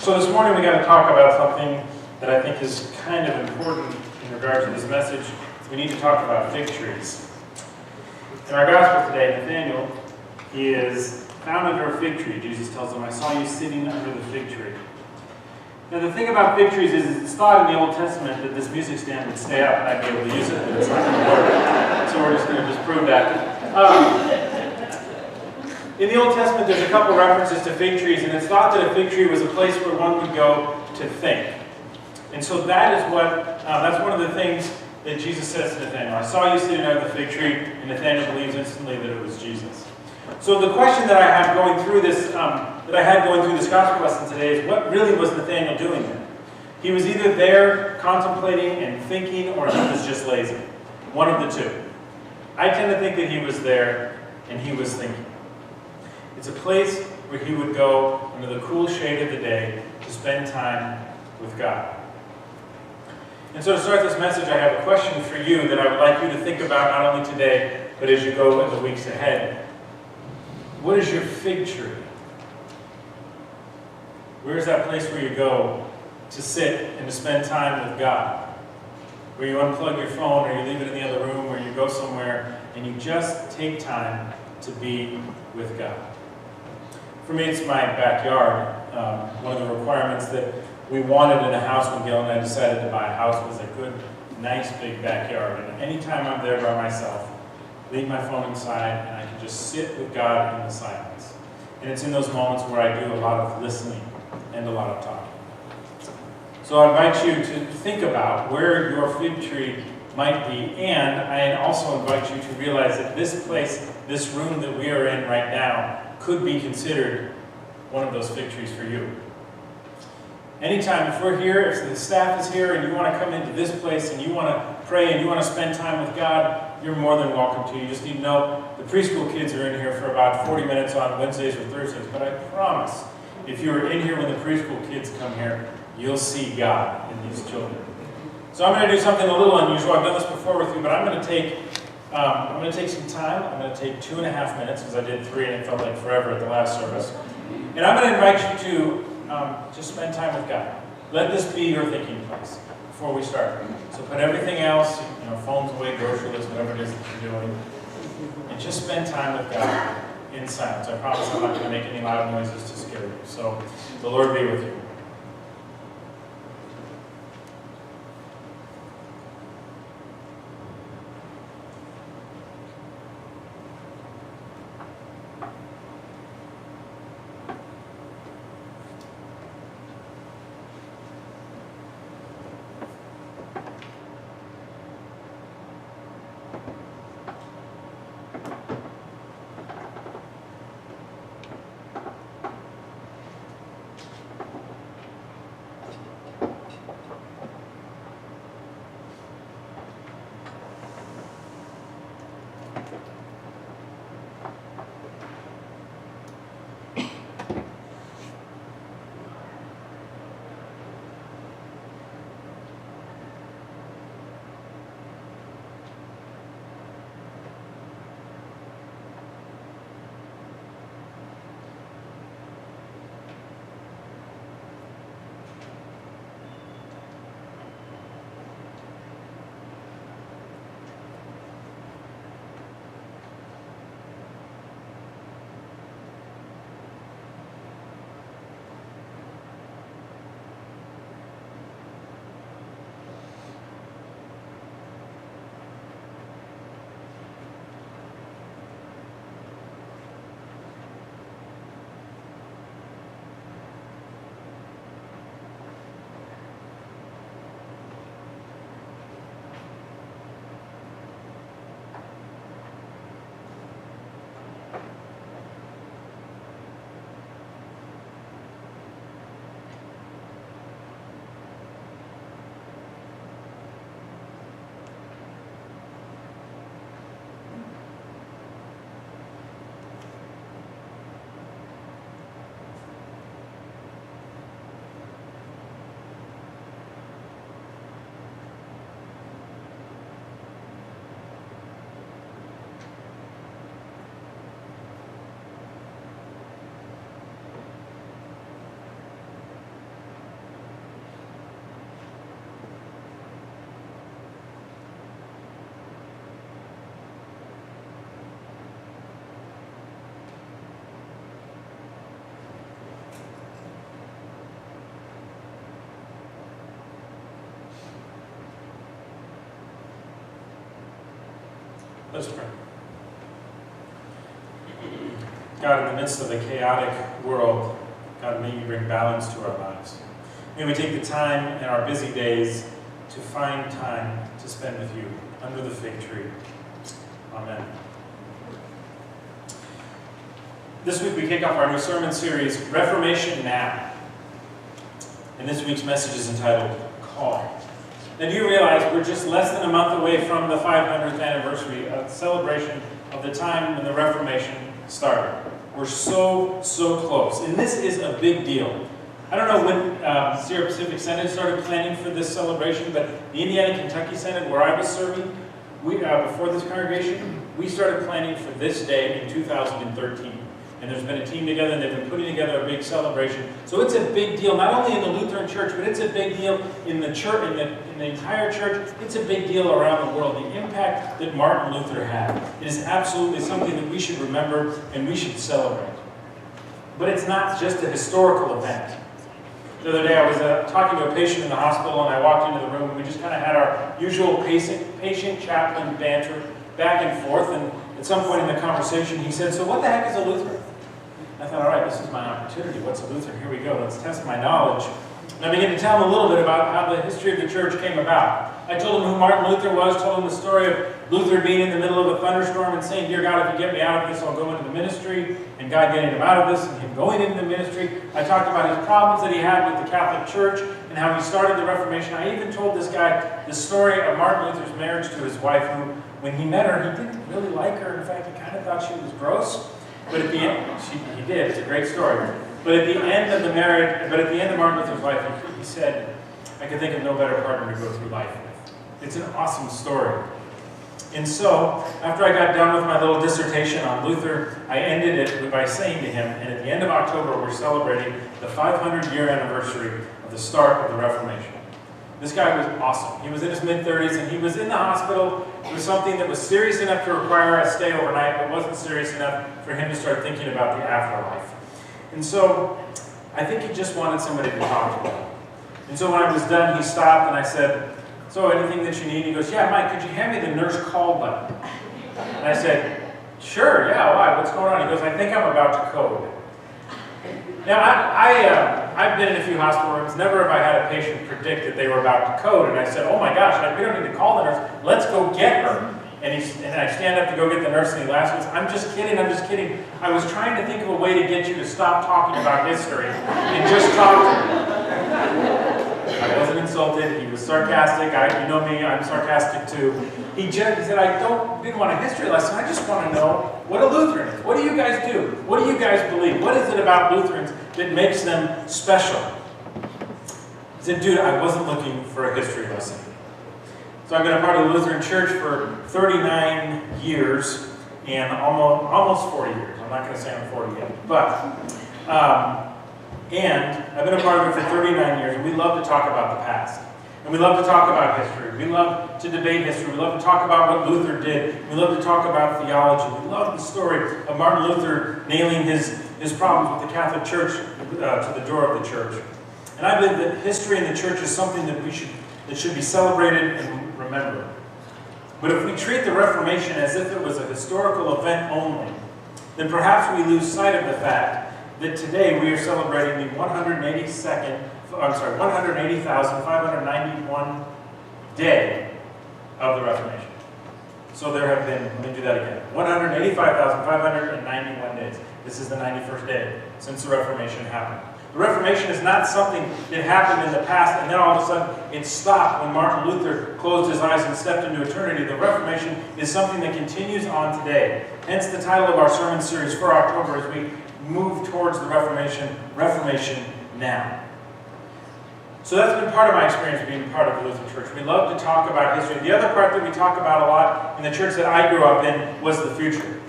So this morning we got to talk about something that I think is kind of important in regard to this message. We need to talk about fig trees. In our gospel today, Nathanael, he is found under a fig tree. Jesus tells him, "I saw you sitting under the fig tree." Now the thing about fig trees is it's thought in the Old Testament that this music stand would stay up and I'd be able to use it, but it's not going to work. So we're just going to disprove that. In the Old Testament, there's a couple references to fig trees, and it's thought that a fig tree was a place where one would go to think. And so that's one of the things that Jesus says to Nathanael. "I saw you sitting under the fig tree," and Nathanael believes instantly that it was Jesus. So the question that I have going through this, gospel lesson today is, what really was Nathanael doing there? He was either there contemplating and thinking, or he was just lazy. One of the two. I tend to think that he was there and he was thinking. It's a place where he would go under the cool shade of the day to spend time with God. And so to start this message, I have a question for you that I would like you to think about not only today, but as you go in the weeks ahead. What is your fig tree? Where is that place where you go to sit and to spend time with God? Where you unplug your phone, or you leave it in the other room, or you go somewhere and you just take time to be with God. For me, it's my backyard. One of the requirements that we wanted in a house when Gail and I decided to buy a house was a good, nice, big backyard. And anytime I'm there by myself, leave my phone inside, and I can just sit with God in the silence. And it's in those moments where I do a lot of listening and a lot of talking. So I invite you to think about where your fig tree might be, and I also invite you to realize that this place, this room that we are in right now, could be considered one of those fig trees for you. Anytime, if we're here, if the staff is here and you want to come into this place and you want to pray and you want to spend time with God, you're more than welcome to. You just need to know the preschool kids are in here for about 40 minutes on Wednesdays or Thursdays, but I promise, if you were in here when the preschool kids come here, you'll see God in these children. So I'm going to do something a little unusual. I've done this before with you, but I'm going to take some time. I'm going to take 2.5 minutes, because I did 3 and it felt like forever at the last service. And I'm going to invite you to just spend time with God. Let this be your thinking place before we start. So put everything else, phones away, grocery list, whatever it is that you're doing, and just spend time with God in silence. I promise I'm not going to make any loud noises to scare you. So the Lord be with you. Let's pray. God, in the midst of a chaotic world, God, may you bring balance to our lives. May we take the time in our busy days to find time to spend with you under the fig tree. Amen. This week we kick off our new sermon series, Reformation Now. And this week's message is entitled, Call. Now, do you realize we're just less than a month away from the 500th anniversary of the celebration of the time when the Reformation started? We're so close. And this is a big deal. I don't know when Sierra Pacific Synod started planning for this celebration, but the Indiana-Kentucky Synod, where I was serving, before this congregation, we started planning for this day in 2013. And there's been a team together, and they've been putting together a big celebration. So it's a big deal, not only in the Lutheran Church, but it's a big deal in the church, in the entire church. It's a big deal around the world. The impact that Martin Luther had, it is absolutely something that we should remember and we should celebrate. But it's not just a historical event. The other day I was talking to a patient in the hospital, and I walked into the room, and we just kind of had our usual patient-chaplain banter back and forth, and at some point in the conversation he said, "So what the heck is a Lutheran?" I thought, all right, this is my opportunity. What's a Lutheran? Here we go. Let's test my knowledge. And I began to tell him a little bit about how the history of the church came about. I told him who Martin Luther was, told him the story of Luther being in the middle of a thunderstorm and saying, "Dear God, if you get me out of this, I'll go into the ministry," and God getting him out of this and him going into the ministry. I talked about his problems that he had with the Catholic Church and how he started the Reformation. I even told this guy the story of Martin Luther's marriage to his wife, who, when he met her, he didn't really like her. In fact, he kind of thought she was gross. But at the end, he did. It's a great story. But at the end of Martin Luther's life, he said, "I could think of no better partner to go through life with." It's an awesome story. And so, after I got done with my little dissertation on Luther, I ended it by saying to him, and at the end of October, we're celebrating the 500-year anniversary of the start of the Reformation. This guy was awesome. He was in his mid-30s, and he was in the hospital with something that was serious enough to require a stay overnight, but wasn't serious enough for him to start thinking about the afterlife. And so, I think he just wanted somebody to talk to him. And so when I was done, he stopped, and I said, "So anything that you need?" He goes, "Yeah, Mike, could you hand me the nurse call button?" And I said, "Sure, yeah, why? What's going on?" He goes, "I think I'm about to code." Now, I've been in a few hospital rooms. Never have I had a patient predict that they were about to code. And I said, "Oh my gosh, we don't need to call the nurse. Let's go get her." And I stand up to go get the nurse, and he laughs and says, "I'm just kidding, I'm just kidding. I was trying to think of a way to get you to stop talking about history and just talk to me." I wasn't insulted. He was sarcastic. You know me, I'm sarcastic too. He said, "I didn't want a history lesson. I just want to know what a Lutheran is. What do you guys do? What do you guys believe? What is it about Lutherans that makes them special?" He said, "Dude, I wasn't looking for a history lesson." So I've been a part of the Lutheran Church for 39 years and almost 40 years. I'm not going to say I'm 40 yet, but and I've been a part of it for 39 years, and we love to talk about the past. And we love to talk about history. We love to debate history. We love to talk about what Luther did. We love to talk about theology. We love the story of Martin Luther nailing his problems with the Catholic Church to the door of the church. And I believe that history in the church is something that should be celebrated and remembered. But if we treat the Reformation as if it was a historical event only, then perhaps we lose sight of the fact that today we are celebrating the 180,591 day of the Reformation. So there have been, let me do that again, 185,591 days. This is the 91st day since the Reformation happened. The Reformation is not something that happened in the past and then all of a sudden it stopped when Martin Luther closed his eyes and stepped into eternity. The Reformation is something that continues on today. Hence the title of our sermon series for October as we move towards the Reformation, Reformation Now. So that's been part of my experience being part of the Lutheran Church. We love to talk about history. The other part that we talk about a lot in the church that I grew up in was the future.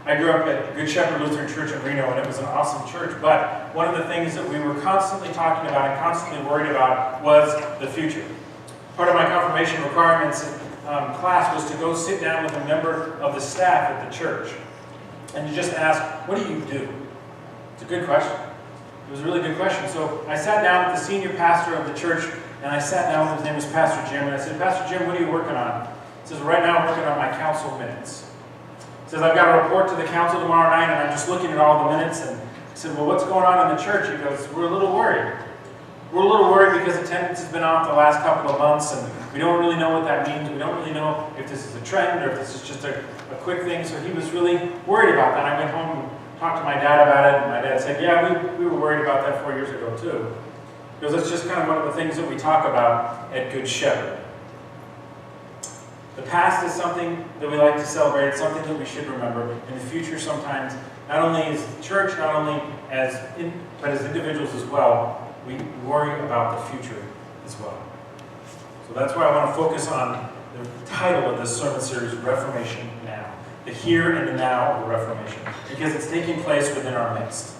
I grew up at Good Shepherd Lutheran Church in Reno, and it was an awesome church, but one of the things that we were constantly talking about and constantly worried about was the future. Part of my confirmation requirements class was to go sit down with a member of the staff at the church and to just ask, "What do you do?" It's a good question. It was a really good question. So I sat down with the senior pastor of the church, and I sat down with his name was Pastor Jim, and I said, "Pastor Jim, what are you working on?" He says, "Right now I'm working on my council minutes." says, I've got to report to the council tomorrow night, and I'm just looking at all the minutes. And I said, well, what's going on in the church? He goes, we're a little worried. We're a little worried because attendance has been off the last couple of months, and we don't really know what that means. We don't really know if this is a trend or if this is just a quick thing. So he was really worried about that. I went home and talked to my dad about it, and my dad said, yeah, we were worried about that 4 years ago too. Because it's just kind of one of the things that we talk about at Good Shepherd. The past is something that we like to celebrate. It's something that we should remember. In the future, sometimes, not only as the church, not only but as individuals as well, we worry about the future as well. So that's why I want to focus on the title of this sermon series, Reformation Now. The here and the now of the Reformation. Because it's taking place within our midst.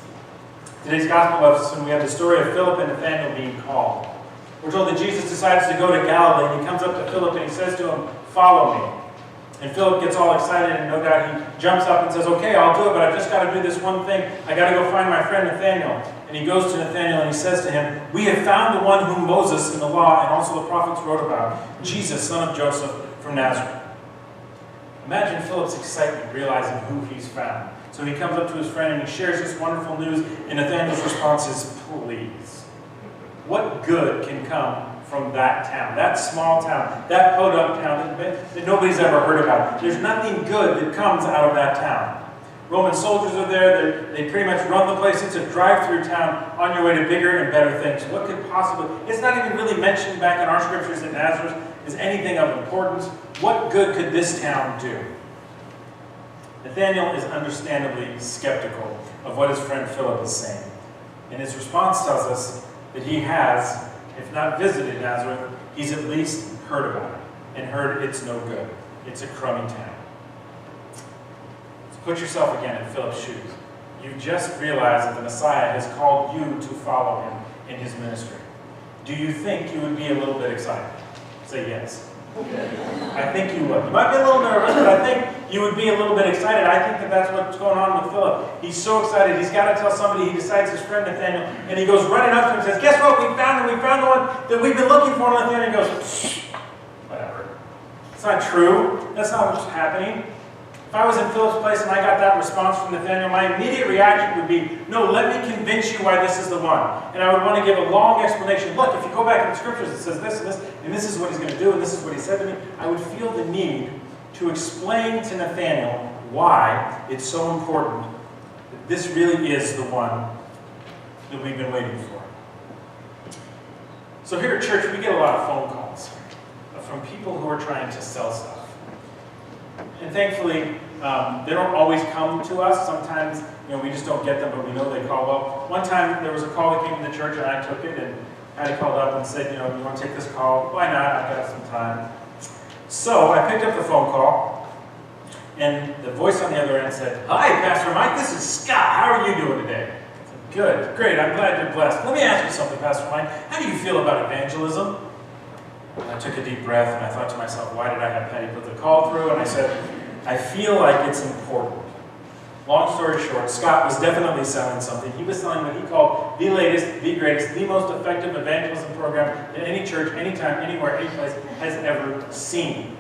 Today's gospel lesson, we have the story of Philip and Nathanael being called. We're told that Jesus decides to go to Galilee, and he comes up to Philip and he says to him, follow me. And Philip gets all excited, and no doubt he jumps up and says, okay, I'll do it, but I've just got to do this one thing. I got to go find my friend Nathanael. And he goes to Nathanael and he says to him, we have found the one whom Moses in the law and also the prophets wrote about, Jesus, son of Joseph from Nazareth. Imagine Philip's excitement realizing who he's found. So he comes up to his friend and he shares this wonderful news, and Nathanael's response is, please. What good can come from that town, that small town, that podunk town that nobody's ever heard about? There's nothing good that comes out of that town. Roman soldiers are there. They pretty much run the place. It's a drive-through town on your way to bigger and better things. What could possibly... It's not even really mentioned back in our scriptures that Nazareth is anything of importance. What good could this town do? Nathanael is understandably skeptical of what his friend Philip is saying. And his response tells us that he has, if not visited Nazareth, he's at least heard about it. And heard it's no good. It's a crummy town. Put yourself again in Philip's shoes. You just realized that the Messiah has called you to follow him in his ministry. Do you think you would be a little bit excited? Say yes. I think you would. You might be a little nervous, but I think you would be a little bit excited. I think that that's what's going on with Philip. He's so excited. He's got to tell somebody. He decides his friend Nathanael, and he goes running up to him and says, guess what? We found him. We found the one that we've been looking for. And Nathanael goes, shh, whatever. It's not true. That's not what's happening. If I was in Philip's place and I got that response from Nathanael, my immediate reaction would be, no, let me convince you why this is the one. And I would want to give a long explanation. Look, if you go back in the scriptures, it says this and this, and this is what he's going to do, and this is what he said to me. I would feel the need to explain to Nathanael why it's so important that this really is the one that we've been waiting for. So here at church, we get a lot of phone calls from people who are trying to sell stuff. And thankfully, they don't always come to us. Sometimes, we just don't get them, but we know they call. Well, one time there was a call that came to the church, and I took it, and Patty called up and said, you want to take this call? Why not? I've got some time. So I picked up the phone call, and the voice on the other end said, hi, Pastor Mike, this is Scott. How are you doing today? I said, good, great, I'm glad you're blessed. Let me ask you something, Pastor Mike. How do you feel about evangelism? And I took a deep breath, and I thought to myself, why did I have Patty put the call through? And I said, I feel like it's important. Long story short, Scott was definitely selling something. He was selling what he called the latest, the greatest, the most effective evangelism program that any church, anytime, anywhere, anyplace has ever seen.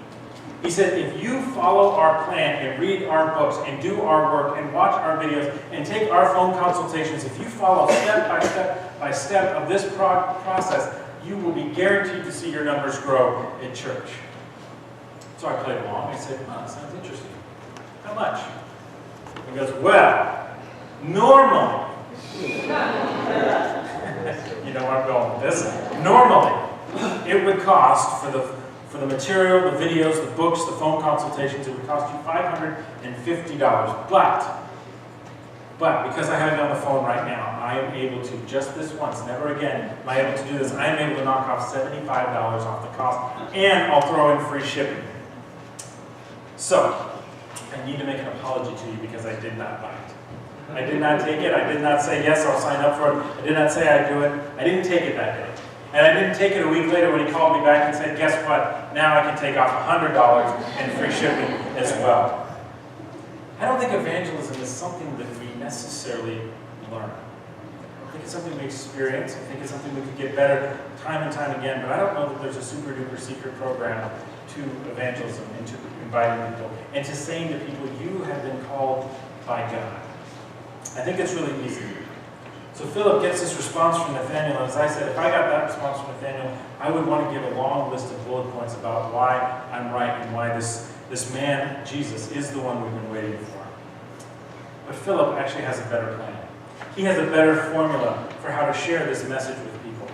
He said, if you follow our plan and read our books and do our work and watch our videos and take our phone consultations, if you follow step by step of this process, you will be guaranteed to see your numbers grow in church. So I played along. I said, that sounds interesting. How much? He goes, well, normally, you know where I'm going with this. Normally, it would cost for the material, the videos, the books, the phone consultations, it would cost you $550. But because I have it on the phone right now, I am able to, just this once, never again, am I able to do this. I am able to knock off $75 off the cost, and I'll throw in free shipping. So, I need to make an apology to you because I did not buy it. I did not take it. I did not say, yes, I'll sign up for it. I did not say I'd do it. I didn't take it that day. And I didn't take it a week later when he called me back and said, guess what? Now I can take off $100 and free shipping as well. I don't think evangelism is something that we necessarily learn. I think it's something we experience. I think it's something we could get better time and time again. But I don't know that there's a super duper secret program to evangelism and to inviting people and to saying to people, you have been called by God. I think it's really easy. So Philip gets this response from Nathanael, and as I said, if I got that response from Nathanael, I would want to give a long list of bullet points about why I'm right and why this man, Jesus, is the one we've been waiting for. But Philip actually has a better plan. He has a better formula for how to share this message with people.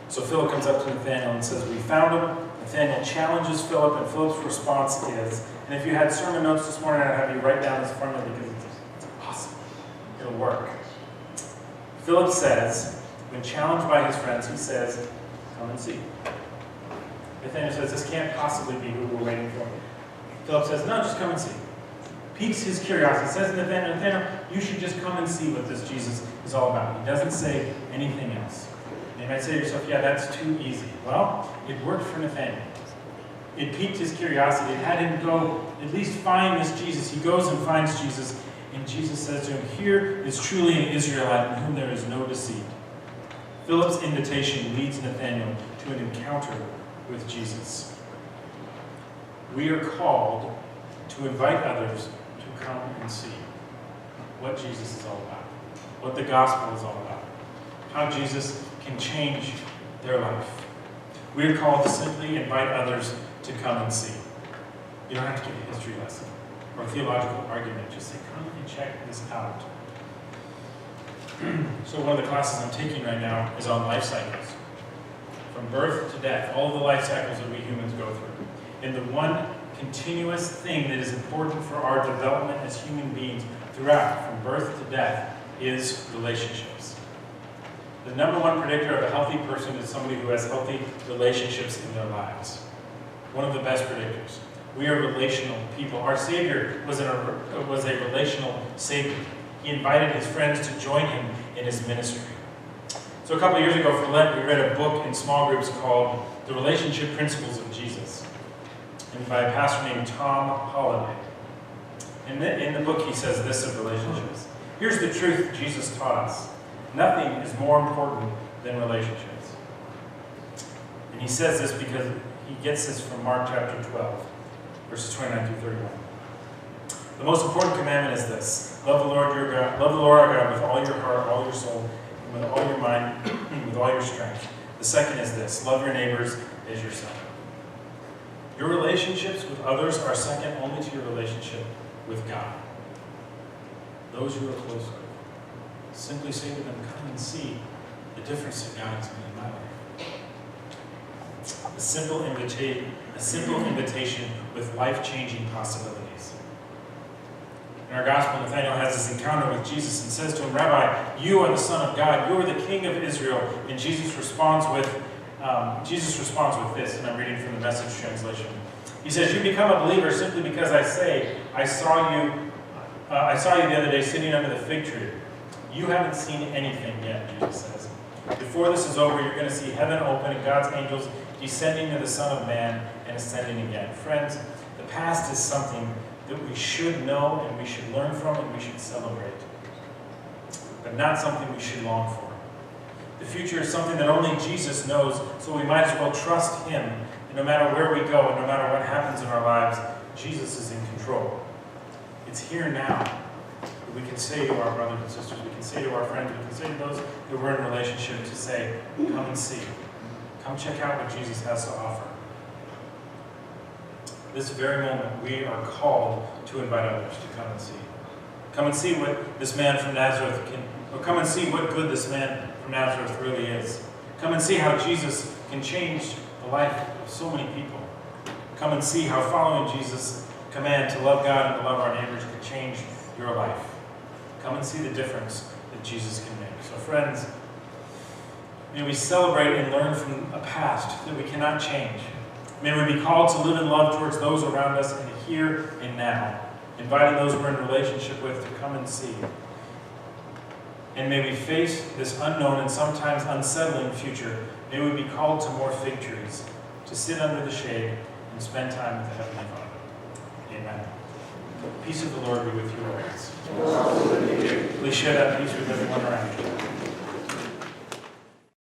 So Philip comes up to Nathanael and says, we found him. Nathanael challenges Philip, and Philip's response is, and if you had sermon notes this morning, I'd have you write down this formula because it's awesome. It'll work. Philip says, when challenged by his friends, he says, come and see. Nathanael says, this can't possibly be who we're waiting for. Philip says, no, just come and see. Piques his curiosity. He says to Nathanael, you should just come and see what this Jesus is all about. He doesn't say anything else. And you might say to yourself, yeah, that's too easy. Well, it worked for Nathanael. It piqued his curiosity. It had him go at least find this Jesus. He goes and finds Jesus, and Jesus says to him, here is truly an Israelite in whom there is no deceit. Philip's invitation leads Nathanael to an encounter with Jesus. We are called to invite others to come and see what Jesus is all about, what the gospel is all about, how Jesus can change their life. We are called to simply invite others to come and see. You don't have to give a history lesson or a theological argument. Just say, come and check this out. So one of the classes I'm taking right now is on life cycles. From birth to death, all of the life cycles that we humans go through. And the one continuous thing that is important for our development as human beings throughout, from birth to death, is relationships. The number one predictor of a healthy person is somebody who has healthy relationships in their lives. One of the best predictors. We are relational people. Our Savior was a relational Savior. He invited his friends to join him in his ministry. So a couple of years ago for Lent, we read a book in small groups called The Relationship Principles of Jesus, and by a pastor named Tom Holliday. In the book, he says this of relationships. Here's the truth Jesus taught us. Nothing is more important than relationships. And he says this because he gets this from Mark chapter 12, verses 29 through 31. The most important commandment is this: love the Lord your God, love the Lord our God with all your heart, all your soul, and with all your mind, and with all your strength. The second is this: love your neighbors as yourself. Your relationships with others are second only to your relationship with God. Those you are close with. Simply say to them, come and see the difference that God has made in my life. A simple invitation with life-changing possibilities. In our gospel, Nathanael has this encounter with Jesus and says to him, Rabbi, you are the Son of God. You are the King of Israel. And Jesus responds with this, and I'm reading from the Message translation. He says, you become a believer simply because I saw you the other day sitting under the fig tree. You haven't seen anything yet, Jesus says. Before this is over, you're going to see heaven open and God's angels descending to the Son of Man and ascending again. Friends, the past is something that we should know and we should learn from and we should celebrate, but not something we should long for. The future is something that only Jesus knows, so we might as well trust him. And no matter where we go and no matter what happens in our lives, Jesus is in control. It's here now that we can say to our brothers and sisters, we can say to our friends, we can say to those that we're in relationship to say, come and see. Come check out what Jesus has to offer. This very moment, we are called to invite others to come and see. Come and see what this man from Nazareth come and see what good this man from Nazareth really is. Come and see how Jesus can change the life of so many people. Come and see how following Jesus' command to love God and to love our neighbors can change your life. Come and see the difference that Jesus can make. So friends, may we celebrate and learn from a past that we cannot change. May we be called to live in love towards those around us in the here and now, inviting those we're in relationship with to come and see. And may we face this unknown and sometimes unsettling future. May we be called to more fig trees, to sit under the shade and spend time with the Heavenly Father. Amen. The peace of the Lord be with you always. Please share that peace with everyone around you.